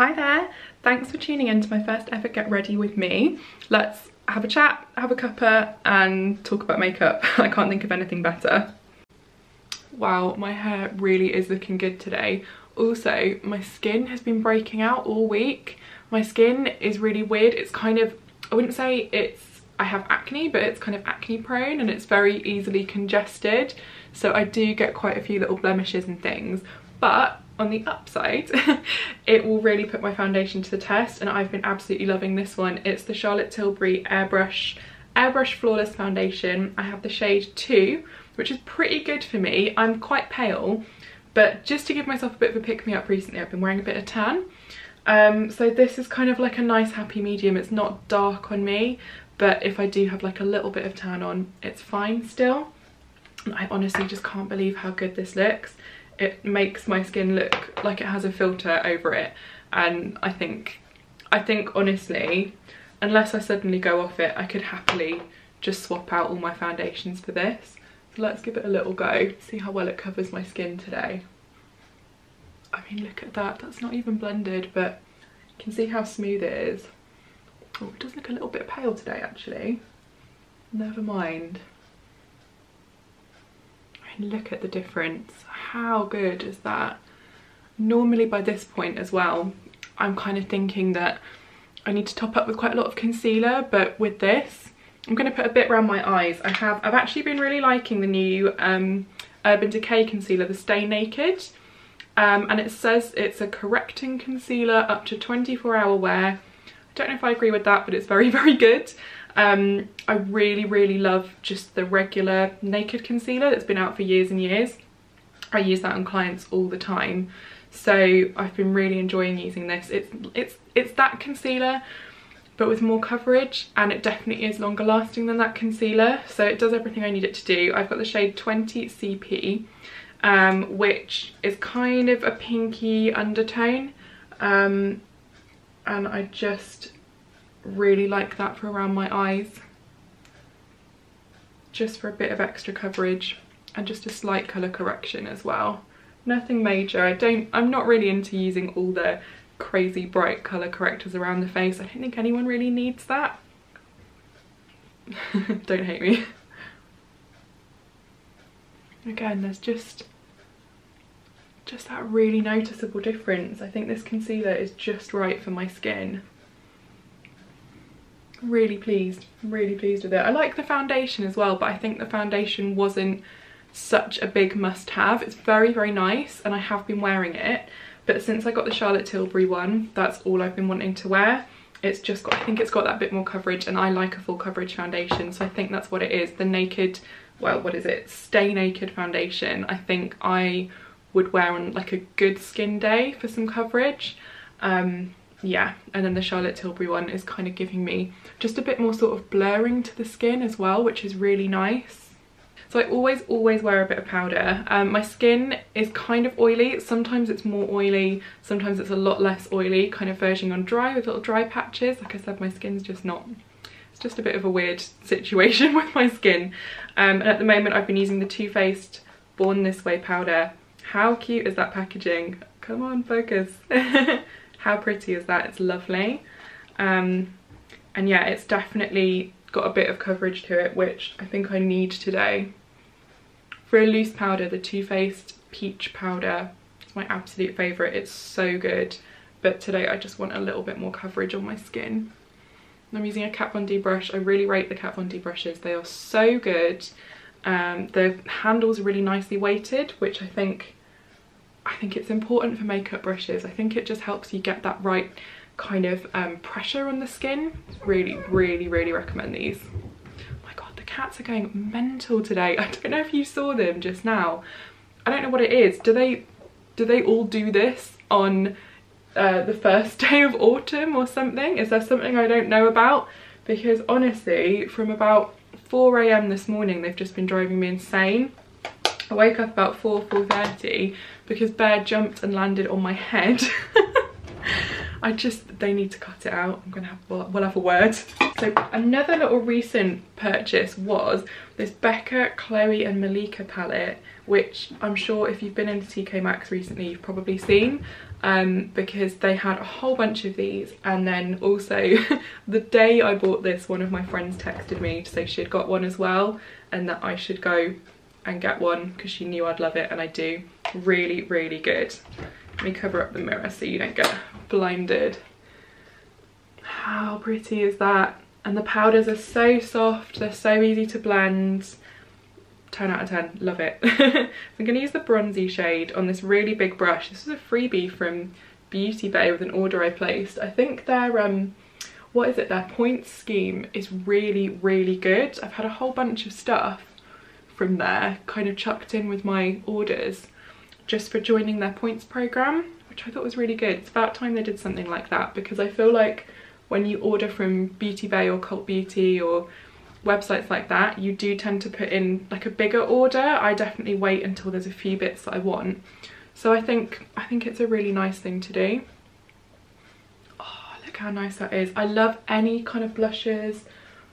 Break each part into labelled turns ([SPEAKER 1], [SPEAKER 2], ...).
[SPEAKER 1] Hi there, thanks for tuning in to my first ever Get Ready with me. Let's have a chat, have a cuppa and talk about makeup. I can't think of anything better. Wow, my hair really is looking good today. Also, my skin has been breaking out all week. My skin is really weird. It's kind of, I wouldn't say I have acne, but it's kind of acne prone and it's very easily congested. So I do get quite a few little blemishes and things, but on the upside, it will really put my foundation to the test, and I've been absolutely loving this one. It's the Charlotte Tilbury Airbrush Flawless Foundation. I have the shade 2, which is pretty good for me. I'm quite pale, but just to give myself a bit of a pick-me-up recently, I've been wearing a bit of tan. So this is kind of like a nice happy medium. It's not dark on me, but if I do have like a little bit of tan on, it's fine still. And I honestly just can't believe how good this looks. It makes my skin look like it has a filter over it, and I think honestly, unless I suddenly go off it, I could happily just swap out all my foundations for this. So let's give it a little go, see how well it covers my skin today. I mean, look at that, that's not even blended, but you can see how smooth it is. Oh, it does look a little bit pale today actually. Never mind. Look at the difference. How good is that? Normally by this point as well, I'm kind of thinking that I need to top up with quite a lot of concealer, but with this, I'm going to put a bit around my eyes. I've actually been really liking the new Urban Decay concealer, the Stay Naked, and it says it's a correcting concealer up to 24-hour wear. I don't know if I agree with that, but it's very, very good. I really love just the regular Naked concealer that's been out for years and years. I use that on clients all the time, so I've been really enjoying using this. It's that concealer but with more coverage, and it definitely is longer lasting than that concealer, so it does everything I need it to do. I've got the shade 20 CP, which is kind of a pinky undertone, and I just really like that for around my eyes, just for a bit of extra coverage and just a slight colour correction as well. Nothing major. I'm not really into using all the crazy bright colour correctors around the face. I don't think anyone really needs that. Don't hate me. Again, there's just that really noticeable difference. I think this concealer is just right for my skin. Really pleased with it. I like the foundation as well, but I think the foundation wasn't such a big must-have. It's very nice and I have been wearing it, but since I got the Charlotte Tilbury one, that's all I've been wanting to wear. It's just got, I think it's got that bit more coverage, and I like a full coverage foundation, so I think that's what it is. The Naked, well, what is it, Stay Naked foundation, I think I would wear on like a good skin day for some coverage. Yeah, and then the Charlotte Tilbury one is kind of giving me just a bit more sort of blurring to the skin as well, which is really nice. So I always wear a bit of powder. My skin is kind of oily. Sometimes it's more oily, sometimes it's a lot less oily, kind of verging on dry with little dry patches. Like I said, my skin's just not, it's just a bit of a weird situation with my skin. And at the moment I've been using the Too Faced Born This Way powder. How cute is that packaging? Come on, focus. How pretty is that? It's lovely. And yeah, it's definitely got a bit of coverage to it, which I think I need today. For a loose powder, the Too Faced Peach powder is my absolute favourite. It's so good. But today I just want a little bit more coverage on my skin. I'm using a Kat Von D brush. I really rate the Kat Von D brushes. They are so good. The handle's are really nicely weighted, which I think it's important for makeup brushes. I think it just helps you get that right kind of pressure on the skin. Really recommend these. Oh my god, the cats are going mental today. I don't know if you saw them just now. I don't know what it is. Do they all do this on the first day of autumn or something? Is there something I don't know about? Because honestly, from about 4 AM this morning, they've just been driving me insane. I woke up about 4:30 because Bear jumped and landed on my head. They need to cut it out. We'll have a word. So another little recent purchase was this Becca, Chloe and Malika palette, which I'm sure if you've been into TK Maxx recently, you've probably seen. because they had a whole bunch of these. And then also the day I bought this, one of my friends texted me to say she had got one as well and that I should go and get one because she knew I'd love it, and I do. Really, really good. Let me cover up the mirror so you don't get blinded. How pretty is that? And the powders are so soft, they're so easy to blend. 10 out of 10, love it. I'm going to use the bronzy shade on this really big brush. This is a freebie from Beauty Bay with an order I placed. I think their, what is it, their points scheme is really, really good. I've had a whole bunch of stuff from there kind of chucked in with my orders just for joining their points program, which I thought was really good. It's about time they did something like that, because I feel like when you order from Beauty Bay or Cult Beauty or websites like that, you do tend to put in like a bigger order. I definitely wait until there's a few bits that I want. So I think it's a really nice thing to do. Oh, look how nice that is. I love any kind of blushes,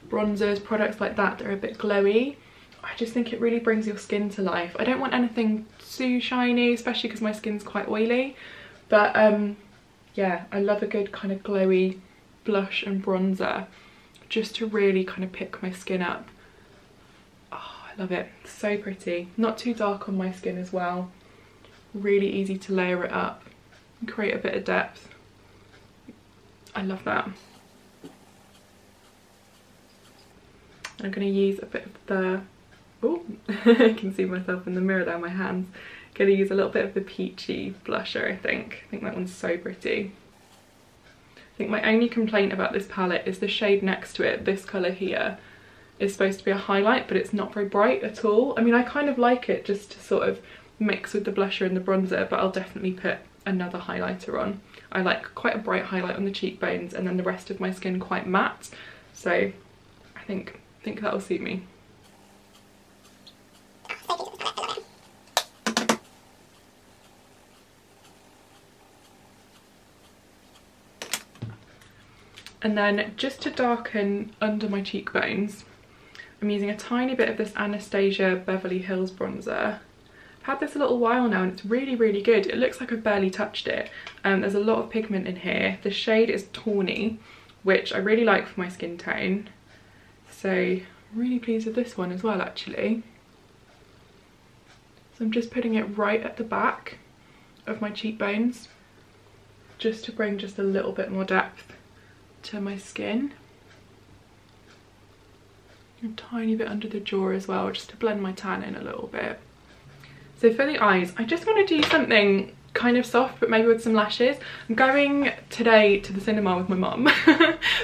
[SPEAKER 1] bronzers, products like that that are a bit glowy. I just think it really brings your skin to life. I don't want anything too shiny, especially because my skin's quite oily. But yeah, I love a good kind of glowy blush and bronzer, just to really kind of pick my skin up. Oh, I love it. So pretty. Not too dark on my skin as well. Really easy to layer it up and create a bit of depth. I love that. I'm going to use a bit of the... Oh, I can see myself in the mirror there, my hands. Going to use a little bit of the peachy blusher, I think. I think that one's so pretty. I think my only complaint about this palette is the shade next to it. This colour here is supposed to be a highlight, but it's not very bright at all. I mean, I kind of like it just to sort of mix with the blusher and the bronzer, but I'll definitely put another highlighter on. I like quite a bright highlight on the cheekbones and then the rest of my skin quite matte. So I think that'll suit me. And then just to darken under my cheekbones, I'm using a tiny bit of this Anastasia Beverly Hills bronzer. I've had this a little while now and it's really, really good. It looks like I've barely touched it. There's a lot of pigment in here. The shade is tawny, which I really like for my skin tone. So I'm really pleased with this one as well, actually. So I'm just putting it right at the back of my cheekbones, just to bring just a little bit more depth to my skin. A tiny bit under the jaw as well, just to blend my tan in a little bit. So for the eyes, I just want to do something kind of soft, but maybe with some lashes. I'm going today to the cinema with my mum,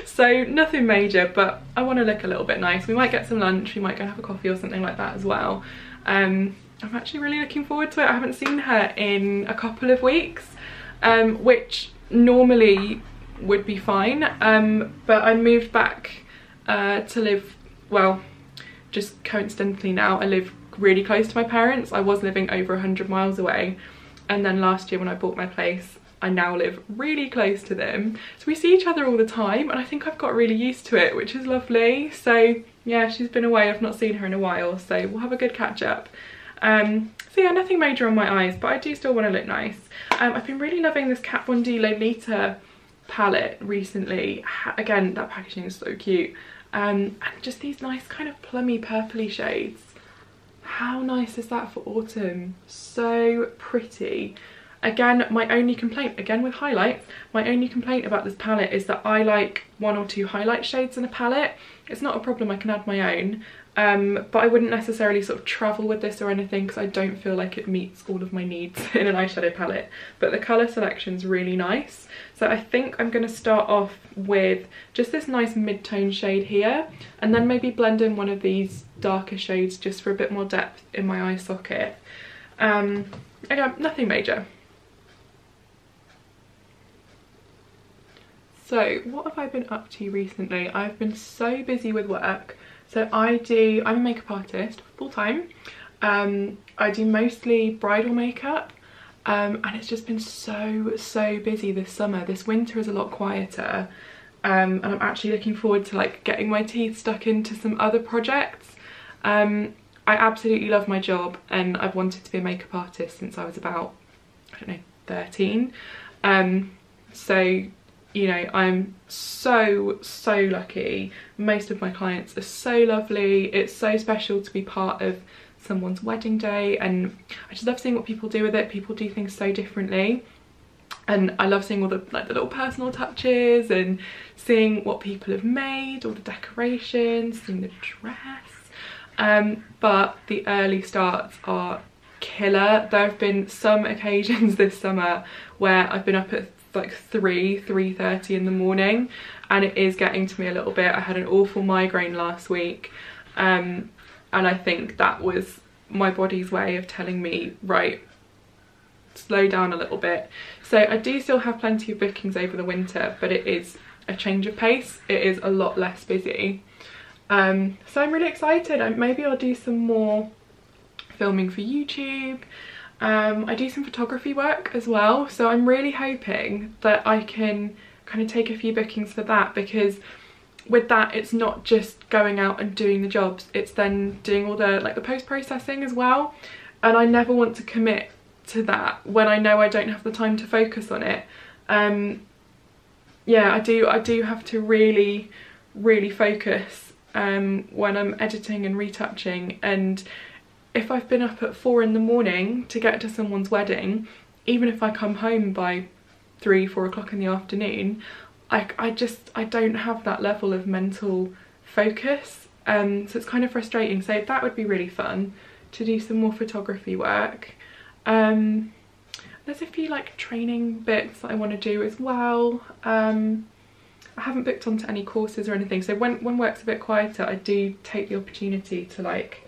[SPEAKER 1] so nothing major, but I want to look a little bit nice. We might get some lunch, we might go and have a coffee or something like that as well. I'm actually really looking forward to it. I haven't seen her in a couple of weeks, which normally would be fine, but I moved back to live, well, just coincidentally now I live really close to my parents. I was living over 100 miles away, and then last year when I bought my place I now live really close to them, so we see each other all the time, and I think I've got really used to it, which is lovely. So yeah, she's been away, I've not seen her in a while, so we'll have a good catch up. So yeah, nothing major on my eyes, but I do still want to look nice. I've been really loving this Kat Von D Lolita palette recently. Again, that packaging is so cute, and just these nice kind of plummy purpley shades. How nice is that for autumn? So pretty. Again, my only complaint, again with highlights, my only complaint about this palette is that I like 1 or 2 highlight shades in a palette. It's not a problem, I can add my own, but I wouldn't necessarily sort of travel with this or anything because I don't feel like it meets all of my needs in an eyeshadow palette. But the colour selection's really nice. So I think I'm going to start off with just this nice mid-tone shade here, and then maybe blend in one of these darker shades just for a bit more depth in my eye socket. Again, nothing major. So what have I been up to recently? I've been so busy with work. So I'm a makeup artist full-time. I do mostly bridal makeup, and it's just been so busy this summer. This winter is a lot quieter, and I'm actually looking forward to like getting my teeth stuck into some other projects. I absolutely love my job, and I've wanted to be a makeup artist since I was about, I don't know, 13. So, you know, I'm so lucky. Most of my clients are so lovely. It's so special to be part of someone's wedding day, and I just love seeing what people do with it. People do things so differently, and I love seeing all the like the little personal touches and seeing what people have made, all the decorations, seeing the dress. But the early starts are killer. There have been some occasions this summer where I've been up at like 3:30 in the morning, and it is getting to me a little bit. I had an awful migraine last week, and I think that was my body's way of telling me, right, slow down a little bit. So I do still have plenty of bookings over the winter, but it is a change of pace. It is a lot less busy. So I'm really excited. Maybe I'll do some more filming for YouTube. I do some photography work as well, so I'm really hoping that I can kind of take a few bookings for that, because with that it's not just going out and doing the jobs, it's then doing all the like the post-processing as well, and I never want to commit to that when I know I don't have the time to focus on it. Yeah, I do have to really focus when I'm editing and retouching, and if I've been up at 4 in the morning to get to someone's wedding, even if I come home by 3-4 o'clock in the afternoon, I don't have that level of mental focus, so it's kind of frustrating. So that would be really fun to do some more photography work. There's a few like training bits that I want to do as well. I haven't booked onto any courses or anything, so when work's a bit quieter, I do take the opportunity to, like,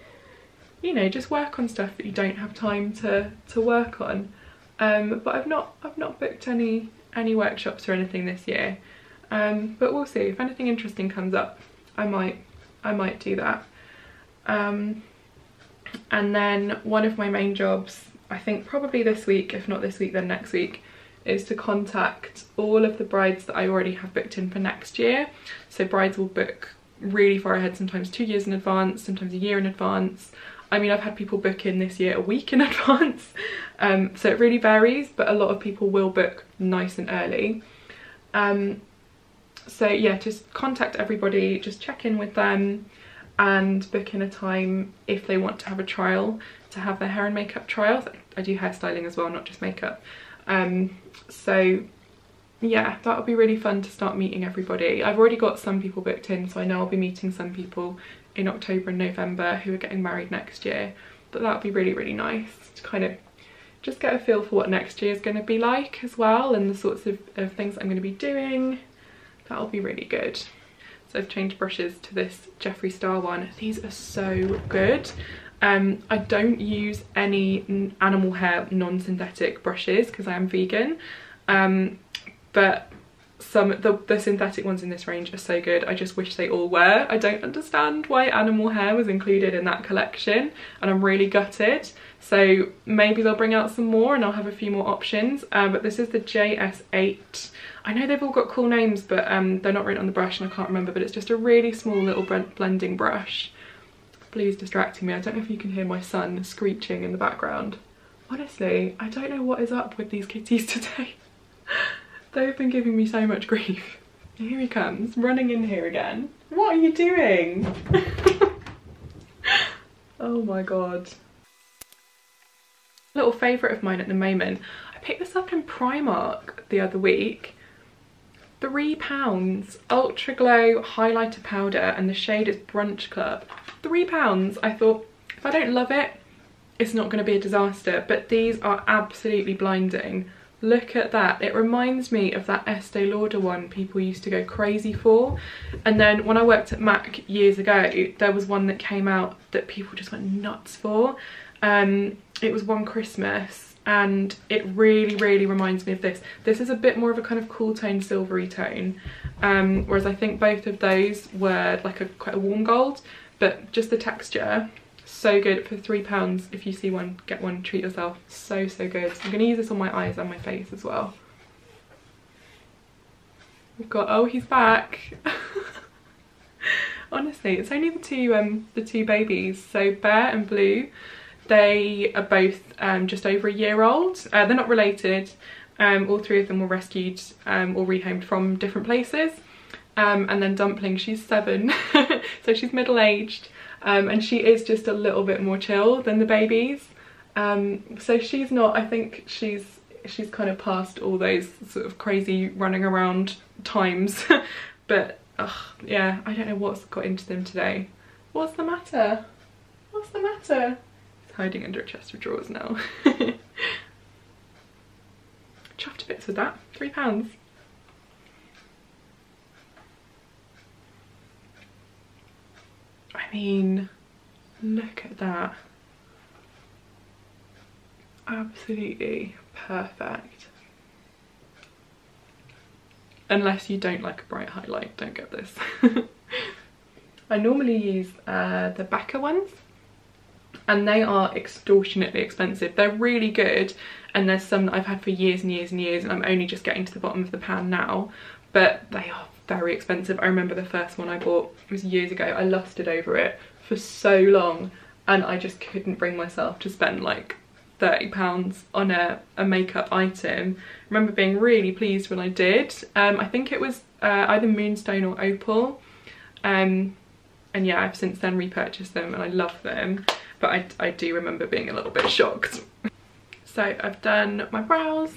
[SPEAKER 1] you know, just work on stuff that you don't have time to work on. But I've not booked any workshops or anything this year. But we'll see. If anything interesting comes up, I might do that. And then one of my main jobs, I think probably this week, if not this week then next week, is to contact all of the brides that I already have booked in for next year. So brides will book really far ahead, sometimes 2 years in advance, sometimes a year in advance. I mean, I've had people book in this year a week in advance, so it really varies, but a lot of people will book nice and early. So yeah, just contact everybody, just check in with them and book in a time if they want to have a trial, to have their hair and makeup trials. I do hairstyling as well, not just makeup. So yeah, that'll be really fun to start meeting everybody. I've already got some people booked in, so I know I'll be meeting some people in October and November who are getting married next year, but that'll be really nice to kind of just get a feel for what next year is going to be like as well, and the sorts of things that I'm going to be doing. That'll be really good. So I've changed brushes to this Jeffree Star one. These are so good. I don't use any animal hair non-synthetic brushes because I am vegan, but the synthetic ones in this range are so good. I just wish they all were. I don't understand why animal hair was included in that collection, and I'm really gutted. So maybe they'll bring out some more and I'll have a few more options. But this is the JS8. I know they've all got cool names, but they're not written on the brush and I can't remember, but it's just a really small little blending brush. Blue's distracting me. I don't know if you can hear my son screeching in the background. Honestly, I don't know what is up with these kitties today. They've been giving me so much grief. Here he comes, running in here again. What are you doing? Oh my god. Little favourite of mine at the moment. I picked this up in Primark the other week. £3. Ultra Glow highlighter powder, and the shade is Brunch Club. £3. I thought, if I don't love it, it's not going to be a disaster, but these are absolutely blinding. Look at that. It reminds me of that Estee Lauder one people used to go crazy for. And then when I worked at MAC years ago, there was one that came out that people just went nuts for. It was One Christmas, and it really reminds me of this. This is a bit more of a kind of cool tone, silvery tone, whereas I think both of those were like quite a warm gold, but just the texture, so good. For £3. If you see one, get one, treat yourself. So good. I'm going to use this on my eyes and my face as well. We've got, oh, he's back. Honestly, it's only the two babies. So Bear and Blue, they are both just over a year old. They're not related, All three of them were rescued or rehomed from different places. And then Dumpling, she's 7, so she's middle-aged, and she is just a little bit more chill than the babies. So she's not, I think she's kind of past all those sort of crazy running around times. But yeah, I don't know what's got into them today. What's the matter? What's the matter? It's hiding under a chest of drawers now. Chuffed to bits with that. £3. I mean, look at that. Absolutely perfect. Unless you don't like a bright highlight, don't get this. I normally use the Becca ones, and they are extortionately expensive. They're really good, and there's some that I've had for years and years and years, and I'm only just getting to the bottom of the pan now, but they are very expensive. I remember the first one I bought, it was years ago. I lusted over it for so long, and I just couldn't bring myself to spend like £30 on a makeup item. I remember being really pleased when I did. I think it was either Moonstone or Opal, and yeah, I've since then repurchased them and I love them, but I do remember being a little bit shocked. So I've done my brows,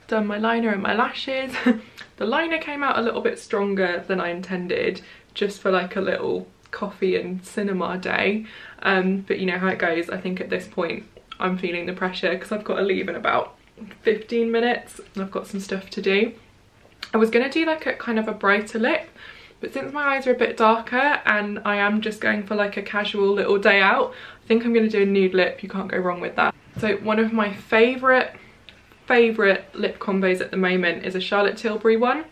[SPEAKER 1] done my liner and my lashes. The liner came out a little bit stronger than I intended, just for like a little coffee and cinema day, but you know how it goes. I think at this point I'm feeling the pressure because I've got to leave in about 15 minutes and I've got some stuff to do. I was going to do like a kind of a brighter lip, but since my eyes are a bit darker and I am just going for like a casual little day out, I think I'm going to do a nude lip. You can't go wrong with that. So one of my favourite lip combos at the moment is a Charlotte Tilbury one.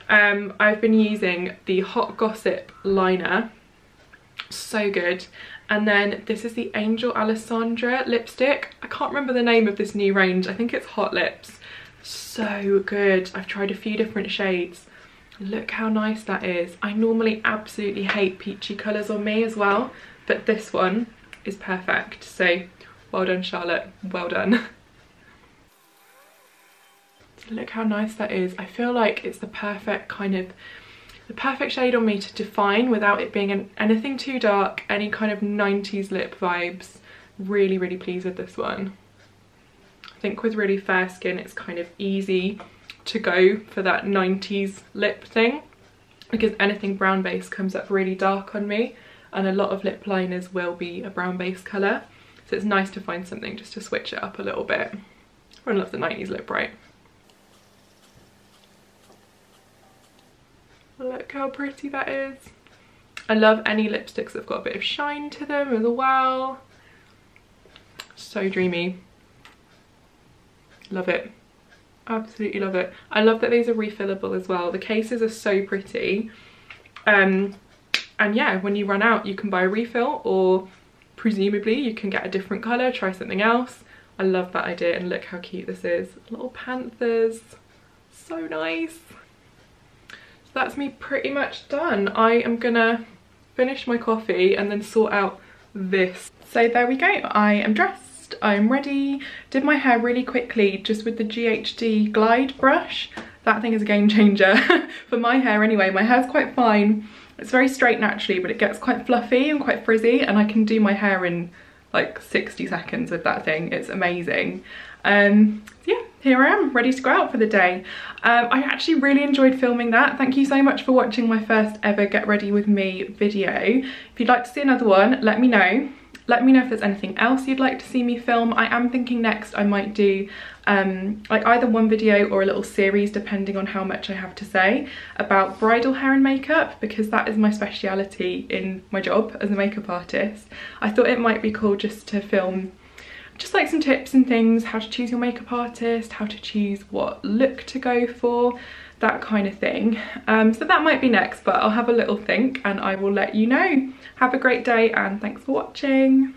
[SPEAKER 1] I've been using the Hot Gossip liner, so good, and then this is the Angel Alessandra lipstick. I can't remember the name of this new range, I think it's Hot Lips. So good. I've tried a few different shades. Look how nice that is. I normally absolutely hate peachy colours on me as well, but this one is perfect. So well done, Charlotte, well done. Look how nice that is. I feel like it's the perfect shade on me to define without it being anything too dark, any kind of 90s lip vibes. Really, really pleased with this one. I think with really fair skin, it's kind of easy to go for that 90s lip thing, because anything brown base comes up really dark on me, and a lot of lip liners will be a brown base colour. So it's nice to find something just to switch it up a little bit. Everyone loves the 90s lip, right? Look how pretty that is. I love any lipsticks that have got a bit of shine to them as well. So dreamy. Love it. Absolutely love it. I love that these are refillable as well. The cases are so pretty. And yeah, when you run out, you can buy a refill, or presumably you can get a different colour, try something else. I love that idea, and look how cute this is. Little panthers. So nice. So that's me pretty much done. I am gonna finish my coffee and then sort out this. So there we go. I am dressed. I'm ready. Did my hair really quickly just with the GHD Glide brush. That thing is a game changer for my hair anyway. My hair's quite fine. It's very straight naturally, but it gets quite fluffy and quite frizzy, and I can do my hair in like 60 seconds with that thing. It's amazing. So yeah, here I am, ready to go out for the day. I actually really enjoyed filming that. Thank you so much for watching my first ever Get Ready With Me video. If you'd like to see another one, let me know. Let me know if there's anything else you'd like to see me film. I am thinking next I might do like either one video or a little series, depending on how much I have to say, about bridal hair and makeup, because that is my speciality in my job as a makeup artist. I thought it might be cool just to film just like some tips and things, how to choose your makeup artist, how to choose what look to go for, that kind of thing. So that might be next, but I'll have a little think and I will let you know. Have a great day and thanks for watching.